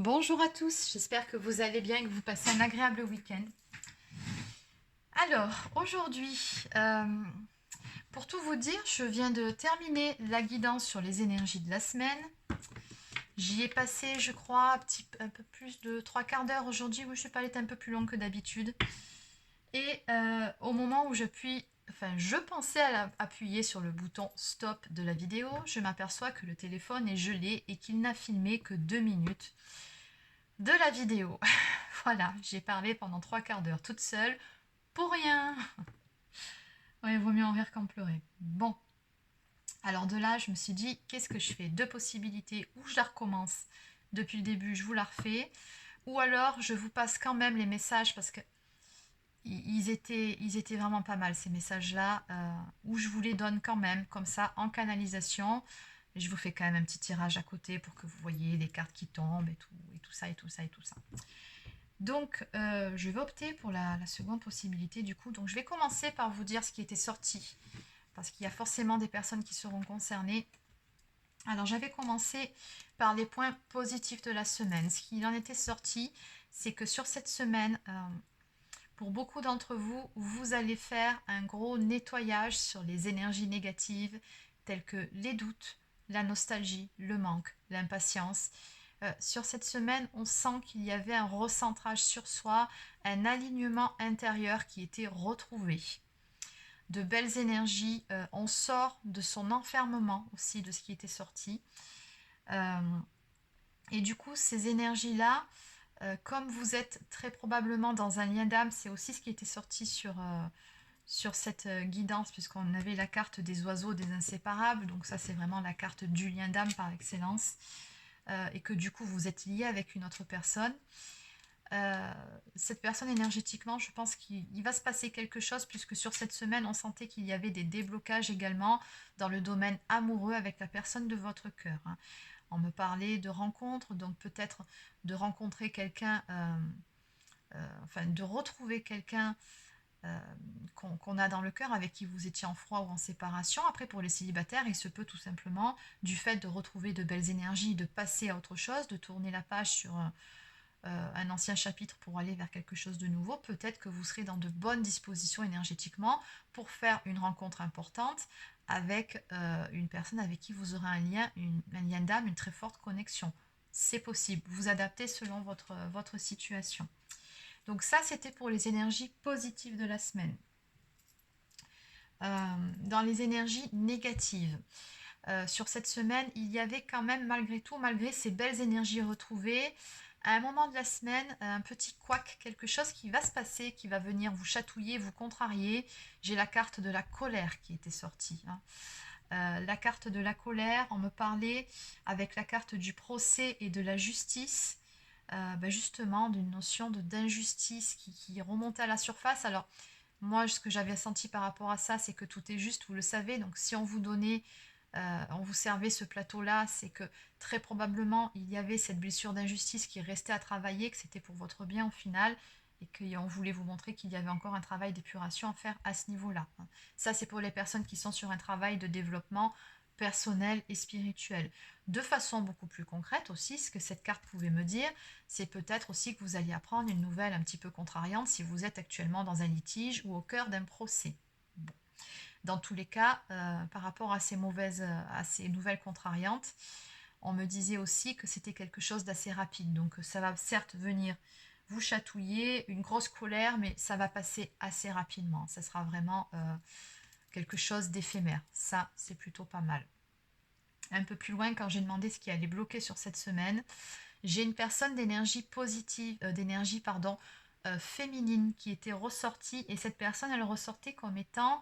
Bonjour à tous, j'espère que vous allez bien et que vous passez un agréable week-end. Alors, aujourd'hui, pour tout vous dire, je viens de terminer la guidance sur les énergies de la semaine. J'y ai passé, je crois, un peu plus de 3/4 d'heure aujourd'hui. Oui, je suis pas allée un peu plus longue que d'habitude. Et au moment où je pensais appuyer sur le bouton stop de la vidéo, je m'aperçois que le téléphone est gelé et qu'il n'a filmé que 2 minutes de la vidéo. Voilà, j'ai parlé pendant 3/4 d'heure toute seule pour rien. Ouais, il vaut mieux en rire qu'en pleurer. Bon, alors de là, je me suis dit, qu'est-ce que je fais? Deux possibilités, ou je la recommence depuis le début, je vous la refais, ou alors je vous passe quand même les messages parce que ils étaient vraiment pas mal ces messages-là, où je vous les donne quand même, comme ça, en canalisation. Et je vous fais quand même un petit tirage à côté pour que vous voyez les cartes qui tombent et tout ça, et tout ça, et tout ça. Donc, je vais opter pour la seconde possibilité du coup. Donc, je vais commencer par vous dire ce qui était sorti, parce qu'il y a forcément des personnes qui seront concernées. Alors, j'avais commencé par les points positifs de la semaine. Ce qu'il en était sorti, c'est que sur cette semaine, pour beaucoup d'entre vous, vous allez faire un gros nettoyage sur les énergies négatives, telles que les doutes, la nostalgie, le manque, l'impatience. Sur cette semaine, on sent qu'il y avait un recentrage sur soi, un alignement intérieur qui était retrouvé. De belles énergies, on sort de son enfermement aussi, de ce qui était sorti. Euh, et du coup, ces énergies-là, comme vous êtes très probablement dans un lien d'âme, c'est aussi ce qui était sorti sur cette guidance, puisqu'on avait la carte des oiseaux des inséparables, donc ça c'est vraiment la carte du lien d'âme par excellence, et que du coup vous êtes lié avec une autre personne. Euh, cette personne énergétiquement, je pense qu'il va se passer quelque chose, puisque sur cette semaine, on sentait qu'il y avait des déblocages également dans le domaine amoureux avec la personne de votre cœur. Hein. On me parlait de rencontres, donc peut-être de rencontrer quelqu'un, enfin de retrouver quelqu'un euh, qu'on a dans le cœur, avec qui vous étiez en froid ou en séparation. Après, pour les célibataires, il se peut tout simplement, du fait de retrouver de belles énergies, de passer à autre chose, de tourner la page sur un ancien chapitre pour aller vers quelque chose de nouveau. Peut-être que vous serez dans de bonnes dispositions énergétiquement pour faire une rencontre importante avec une personne avec qui vous aurez un lien d'âme, une très forte connexion. C'est possible. Vous adaptez selon votre situation. Donc ça, c'était pour les énergies positives de la semaine. Dans les énergies négatives, sur cette semaine, il y avait quand même, malgré tout, malgré ces belles énergies retrouvées, à un moment de la semaine, un petit couac, quelque chose qui va se passer, qui va venir vous chatouiller, vous contrarier. J'ai la carte de la colère qui était sortie. Hein. La carte de la colère, on me parlait avec la carte du procès et de la justice, justement d'une notion d'injustice qui remontait à la surface. Alors, moi, ce que j'avais senti par rapport à ça, c'est que tout est juste, vous le savez. Donc, si on vous donnait, on vous servait ce plateau-là, c'est que très probablement, il y avait cette blessure d'injustice qui restait à travailler, que c'était pour votre bien au final, et qu'on voulait vous montrer qu'il y avait encore un travail d'épuration à faire à ce niveau-là. Ça, c'est pour les personnes qui sont sur un travail de développement personnel et spirituel. De façon beaucoup plus concrète aussi, ce que cette carte pouvait me dire, c'est peut-être aussi que vous alliez apprendre une nouvelle un petit peu contrariante si vous êtes actuellement dans un litige ou au cœur d'un procès. Bon. Dans tous les cas, par rapport à à ces nouvelles contrariantes, on me disait aussi que c'était quelque chose d'assez rapide. Donc ça va certes venir vous chatouiller, une grosse colère, mais ça va passer assez rapidement. Ça sera vraiment quelque chose d'éphémère. Ça, c'est plutôt pas mal. Un peu plus loin, quand j'ai demandé ce qui allait bloquer sur cette semaine, j'ai une personne d'énergie positive, d'énergie pardon, féminine qui était ressortie, et cette personne elle ressortait comme étant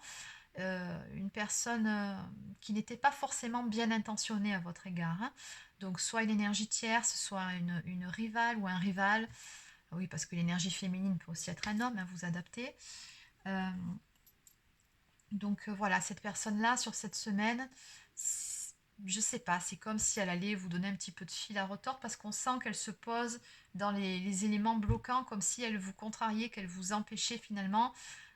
une personne qui n'était pas forcément bien intentionnée à votre égard. Hein. Donc soit une énergie tierce, soit une rivale ou un rival. Oui, parce que l'énergie féminine peut aussi être un homme, hein, vous adaptez. Euh, donc voilà, cette personne-là, sur cette semaine, je sais pas, c'est comme si elle allait vous donner un petit peu de fil à retordre parce qu'on sent qu'elle se pose dans les éléments bloquants, comme si elle vous contrariait, qu'elle vous empêchait finalement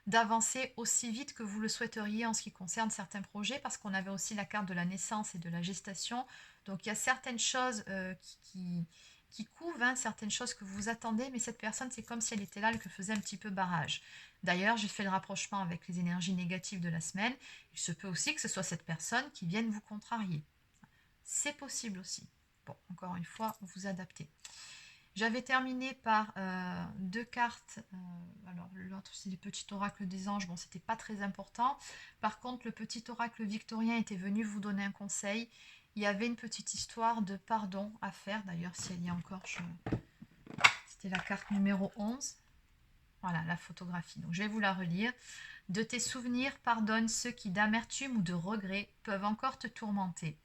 d'avancer aussi vite que vous le souhaiteriez en ce qui concerne certains projets, parce qu'on avait aussi la carte de la naissance et de la gestation. Donc il y a certaines choses qui couvent hein, certaines choses que vous attendez, mais cette personne, c'est comme si elle était là, elle que faisait un petit peu barrage. D'ailleurs, j'ai fait le rapprochement avec les énergies négatives de la semaine. Il se peut aussi que ce soit cette personne qui vienne vous contrarier. C'est possible aussi. Bon, encore une fois, vous adaptez. J'avais terminé par deux cartes. Alors, l'autre, c'est les petits oracles des anges. Bon, c'était pas très important. Par contre, le petit oracle victorien était venu vous donner un conseil. Il y avait une petite histoire de pardon à faire. D'ailleurs, si elle y est encore, c'était la carte numéro 11. Voilà, la photographie. Donc, je vais vous la relire. De tes souvenirs, pardonne ceux qui, d'amertume ou de regret, peuvent encore te tourmenter.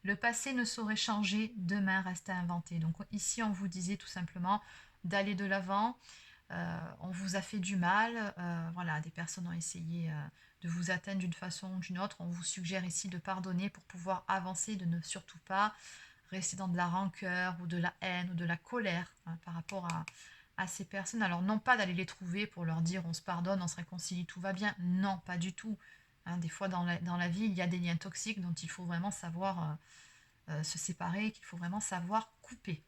Le passé ne saurait changer, demain reste à inventer. Donc ici, on vous disait tout simplement d'aller de l'avant. On vous a fait du mal. Voilà, des personnes ont essayé de vous atteindre d'une façon ou d'une autre. On vous suggère ici de pardonner pour pouvoir avancer, de ne surtout pas rester dans de la rancœur ou de la haine ou de la colère hein, par rapport à ces personnes. Alors non pas d'aller les trouver pour leur dire on se pardonne, on se réconcilie, tout va bien. Non, pas du tout. Hein, des fois dans la vie, il y a des liens toxiques dont il faut vraiment savoir se séparer, qu'il faut vraiment savoir couper.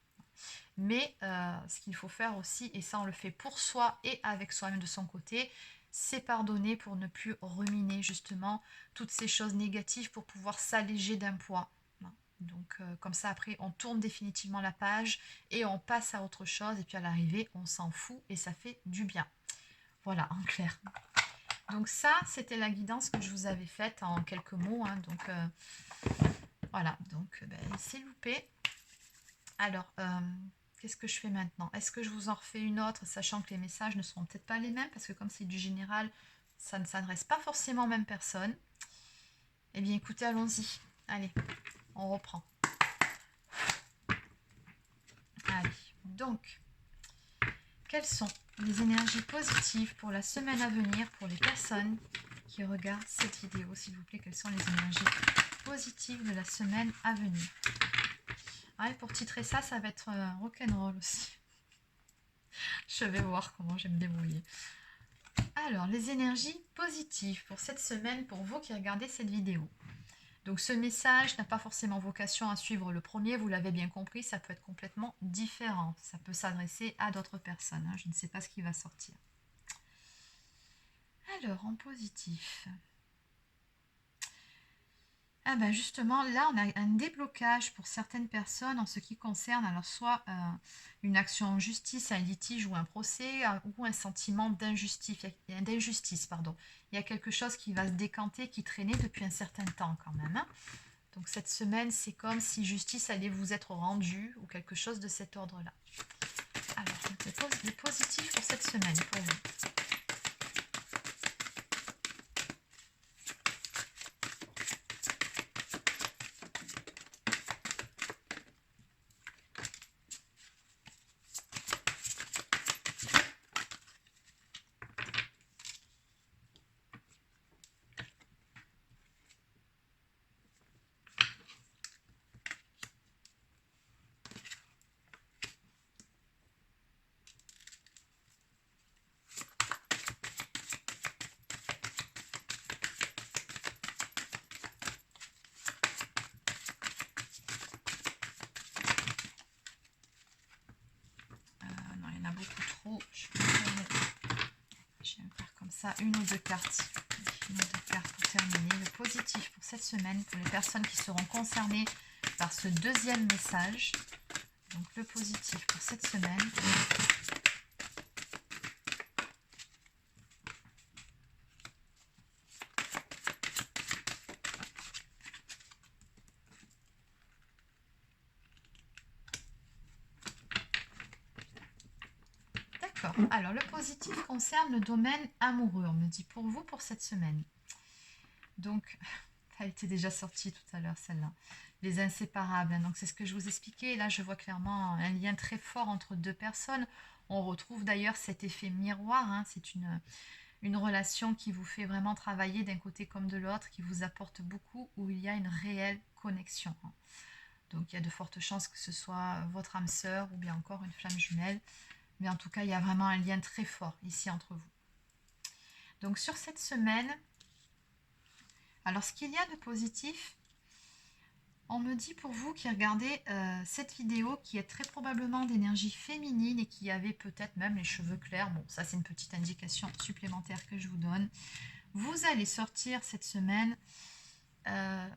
Mais ce qu'il faut faire aussi, et ça on le fait pour soi et avec soi-même de son côté, c'est pardonner pour ne plus ruminer justement toutes ces choses négatives pour pouvoir s'alléger d'un poids. Donc comme ça après on tourne définitivement la page et on passe à autre chose et puis à l'arrivée on s'en fout et ça fait du bien. Voilà en clair. Donc ça c'était la guidance que je vous avais faite en quelques mots. Hein, donc voilà, donc c'est loupé. Alors qu'est-ce que je fais maintenant? Est-ce que je vous en refais une autre, sachant que les messages ne seront peut-être pas les mêmes, parce que comme c'est du général, ça ne s'adresse pas forcément aux mêmes personnes. Eh bien écoutez, allons-y. Allez, on reprend. Allez, donc, quelles sont les énergies positives pour la semaine à venir pour les personnes qui regardent cette vidéo? S'il vous plaît, quelles sont les énergies positives de la semaine à venir? Ouais, pour titrer ça, ça va être rock'n'roll aussi. Je vais voir comment je vais me débrouiller. Alors, les énergies positives pour cette semaine, pour vous qui regardez cette vidéo. Donc, ce message n'a pas forcément vocation à suivre le premier, vous l'avez bien compris, ça peut être complètement différent. Ça peut s'adresser à d'autres personnes, hein, je ne sais pas ce qui va sortir. Alors, en positif... Ah ben justement, là, on a un déblocage pour certaines personnes en ce qui concerne alors soit une action en justice, un litige ou un procès ou un sentiment d'injustice, pardon. Il y a quelque chose qui va se décanter, qui traînait depuis un certain temps quand même. Hein. Donc cette semaine, c'est comme si justice allait vous être rendue ou quelque chose de cet ordre-là. Alors, le positif pour cette semaine, pour vous. Je vais faire comme ça une ou deux cartes. Une ou deux cartes pour terminer. Le positif pour cette semaine, pour les personnes qui seront concernées par ce deuxième message. Donc le positif pour cette semaine. Alors, le positif concerne le domaine amoureux, on me dit pour vous pour cette semaine. Donc, elle était déjà sortie tout à l'heure celle-là. Les inséparables, hein, donc c'est ce que je vous expliquais. Là, je vois clairement un lien très fort entre deux personnes. On retrouve d'ailleurs cet effet miroir. Hein, c'est une relation qui vous fait vraiment travailler d'un côté comme de l'autre, qui vous apporte beaucoup, où il y a une réelle connexion. Hein. Donc, il y a de fortes chances que ce soit votre âme sœur ou bien encore une flamme jumelle. Mais en tout cas, il y a vraiment un lien très fort ici entre vous. Donc sur cette semaine, alors ce qu'il y a de positif, On me dit pour vous qui regardez cette vidéo, qui est très probablement d'énergie féminine et qui avait peut-être même les cheveux clairs. Bon, ça c'est une petite indication supplémentaire que je vous donne. Vous allez sortir cette semaine euh,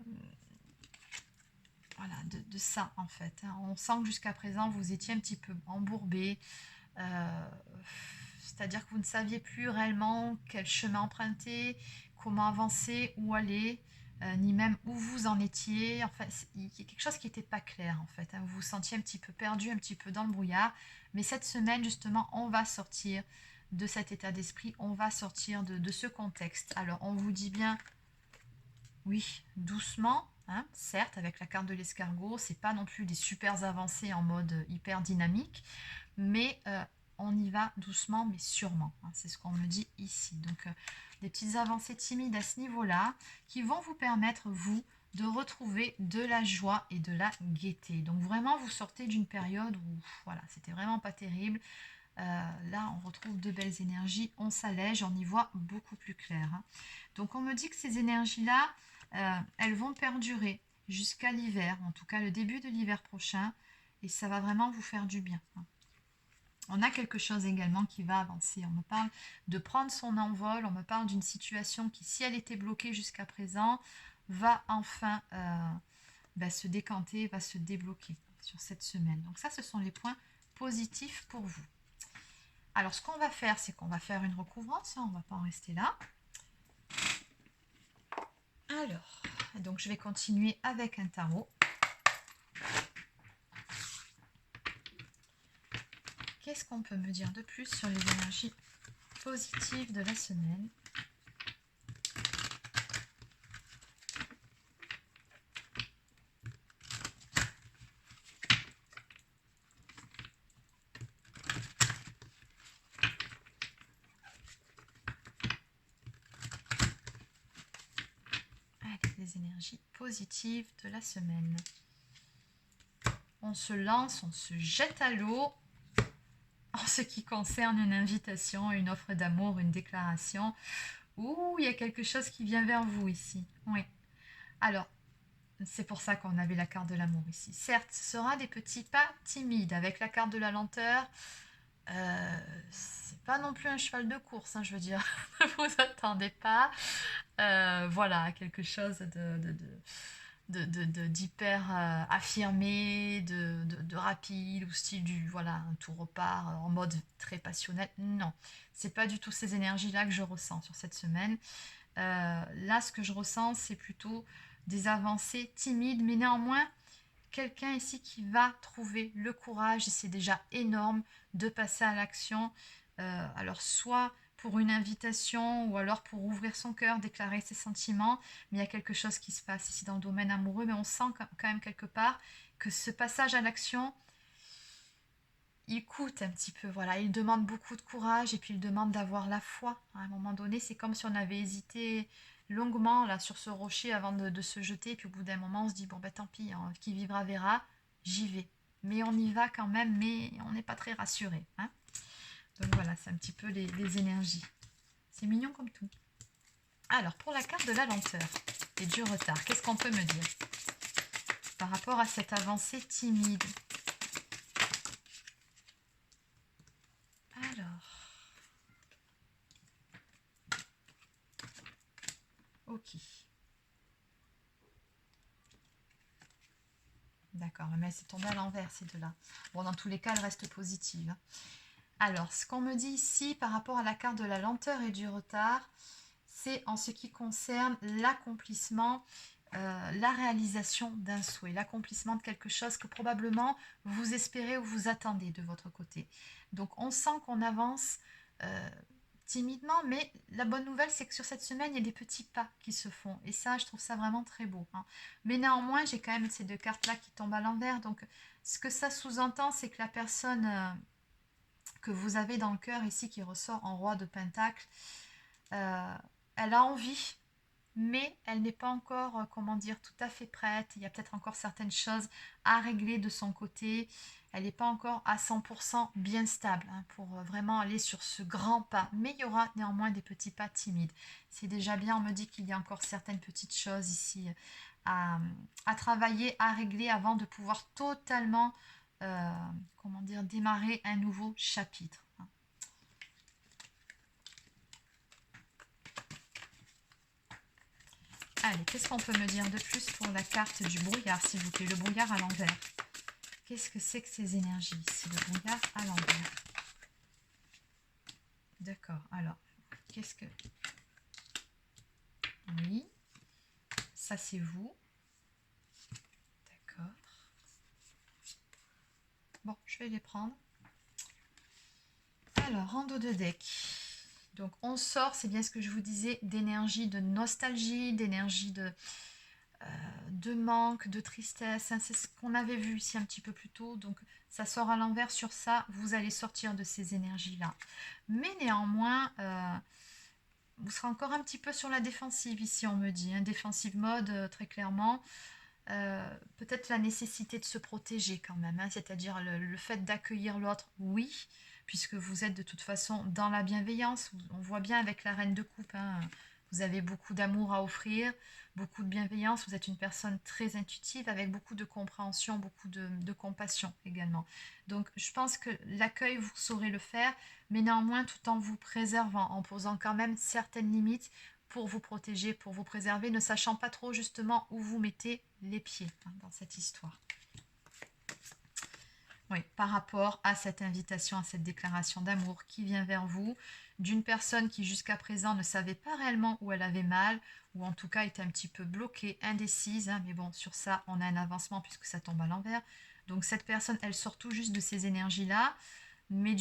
voilà, de ça en fait. Hein. On sent que jusqu'à présent vous étiez un petit peu embourbé. Euh, C'est-à-dire que vous ne saviez plus réellement quel chemin emprunter, comment avancer, où aller, ni même où vous en étiez. Enfin, il y a quelque chose qui n'était pas clair en fait. Hein. Vous vous sentiez un petit peu perdu, un petit peu dans le brouillard. Mais cette semaine, justement, on va sortir de cet état d'esprit, on va sortir de ce contexte. Alors, on vous dit bien, oui, doucement, hein, certes, avec la carte de l'escargot, c'est pas non plus des super avancées en mode hyper dynamique, mais on y va doucement mais sûrement. Hein, c'est ce qu'on me dit ici. Donc des petites avancées timides à ce niveau-là qui vont vous permettre, vous, de retrouver de la joie et de la gaieté. Donc vraiment, vous sortez d'une période où voilà, c'était vraiment pas terrible. Là, on retrouve de belles énergies, on s'allège, on y voit beaucoup plus clair. Hein. Donc on me dit que ces énergies-là, elles vont perdurer jusqu'à l'hiver, en tout cas le début de l'hiver prochain, et ça va vraiment vous faire du bien. Hein. On a quelque chose également qui va avancer. On me parle de prendre son envol, on me parle d'une situation qui, si elle était bloquée jusqu'à présent, va enfin se décanter, va se débloquer sur cette semaine. Donc ça, ce sont les points positifs pour vous. Alors, ce qu'on va faire, c'est qu'on va faire une recouvrance. Hein, on ne va pas en rester là. Alors, donc je vais continuer avec un tarot. Qu'est-ce qu'on peut me dire de plus sur les énergies positives de la semaine ? Allez, les énergies positives de la semaine. On se lance, on se jette à l'eau en ce qui concerne une invitation, une offre d'amour, une déclaration. Ouh, il y a quelque chose qui vient vers vous ici. Oui. Alors, c'est pour ça qu'on avait la carte de l'amour ici. Certes, ce sera des petits pas timides avec la carte de la lenteur. C'est pas non plus un cheval de course, hein, je veux dire. Ne vous attendez pas. Voilà, quelque chose d'hyper affirmé, de rapide, ou style du voilà, un tout repart en mode très passionnel. Non, c'est pas du tout ces énergies-là que je ressens sur cette semaine. Là, ce que je ressens, c'est plutôt des avancées timides, mais néanmoins, quelqu'un ici qui va trouver le courage, et c'est déjà énorme, de passer à l'action. Alors, soit pour une invitation ou alors pour ouvrir son cœur, déclarer ses sentiments, mais il y a quelque chose qui se passe ici dans le domaine amoureux, mais on sent quand même quelque part que ce passage à l'action, il coûte un petit peu, voilà, il demande beaucoup de courage et puis il demande d'avoir la foi. À un moment donné, c'est comme si on avait hésité longuement là sur ce rocher avant de se jeter, et puis au bout d'un moment, on se dit bon ben tant pis, hein, qui vivra verra, j'y vais. Mais on y va quand même, mais on n'est pas très rassuré. Hein. Donc voilà, c'est un petit peu les énergies. C'est mignon comme tout. Alors pour la carte de la lenteur et du retard, qu'est-ce qu'on peut me dire par rapport à cette avancée timide? Alors, ok. D'accord, mais c'est tombé à l'envers ces deux-là. Bon, dans tous les cas, elle reste positive. Alors, ce qu'on me dit ici par rapport à la carte de la lenteur et du retard, c'est en ce qui concerne l'accomplissement, la réalisation d'un souhait, l'accomplissement de quelque chose que probablement vous espérez ou vous attendez de votre côté. Donc, on sent qu'on avance timidement, mais la bonne nouvelle, c'est que sur cette semaine, il y a des petits pas qui se font. Et ça, je trouve ça vraiment très beau. Hein. Mais néanmoins, j'ai quand même ces deux cartes-là qui tombent à l'envers. Donc, ce que ça sous-entend, c'est que la personne que vous avez dans le cœur ici, qui ressort en roi de pentacle, elle a envie, mais elle n'est pas encore, comment dire, tout à fait prête. Il y a peut-être encore certaines choses à régler de son côté. Elle n'est pas encore à 100% bien stable hein, pour vraiment aller sur ce grand pas. Mais il y aura néanmoins des petits pas timides. C'est déjà bien, on me dit qu'il y a encore certaines petites choses ici à travailler, à régler avant de pouvoir totalement, comment dire, démarrer un nouveau chapitre. Allez, qu'est-ce qu'on peut me dire de plus pour la carte du brouillard, s'il vous plaît? Le brouillard à l'envers. Qu'est-ce que c'est que ces énergies ici, le brouillard à l'envers? D'accord, alors, qu'est-ce que... Oui, ça c'est vous. D'accord. Bon, je vais les prendre. Alors, rando de deck. Donc, on sort, c'est bien ce que je vous disais, d'énergie de nostalgie, d'énergie de manque, de tristesse. Hein, c'est ce qu'on avait vu ici un petit peu plus tôt. Donc, ça sort à l'envers sur ça. Vous allez sortir de ces énergies-là. Mais néanmoins, vous serez encore un petit peu sur la défensive ici, on me dit. Hein, défensive mode, très clairement. Peut-être la nécessité de se protéger quand même. Hein, c'est-à-dire le fait d'accueillir l'autre, oui, puisque vous êtes de toute façon dans la bienveillance. On voit bien avec la reine de coupe, hein, vous avez beaucoup d'amour à offrir, beaucoup de bienveillance. Vous êtes une personne très intuitive avec beaucoup de compréhension, beaucoup de compassion également. Donc je pense que l'accueil, vous saurez le faire, mais néanmoins tout en vous préservant, en posant quand même certaines limites pour vous protéger, pour vous préserver, ne sachant pas trop justement où vous mettez les pieds hein, dans cette histoire. Oui, par rapport à cette invitation, à cette déclaration d'amour qui vient vers vous, d'une personne qui jusqu'à présent ne savait pas réellement où elle avait mal, ou en tout cas était un petit peu bloquée, indécise, hein, mais bon, sur ça, on a un avancement puisque ça tombe à l'envers. Donc cette personne, elle sort tout juste de ces énergies-là, mais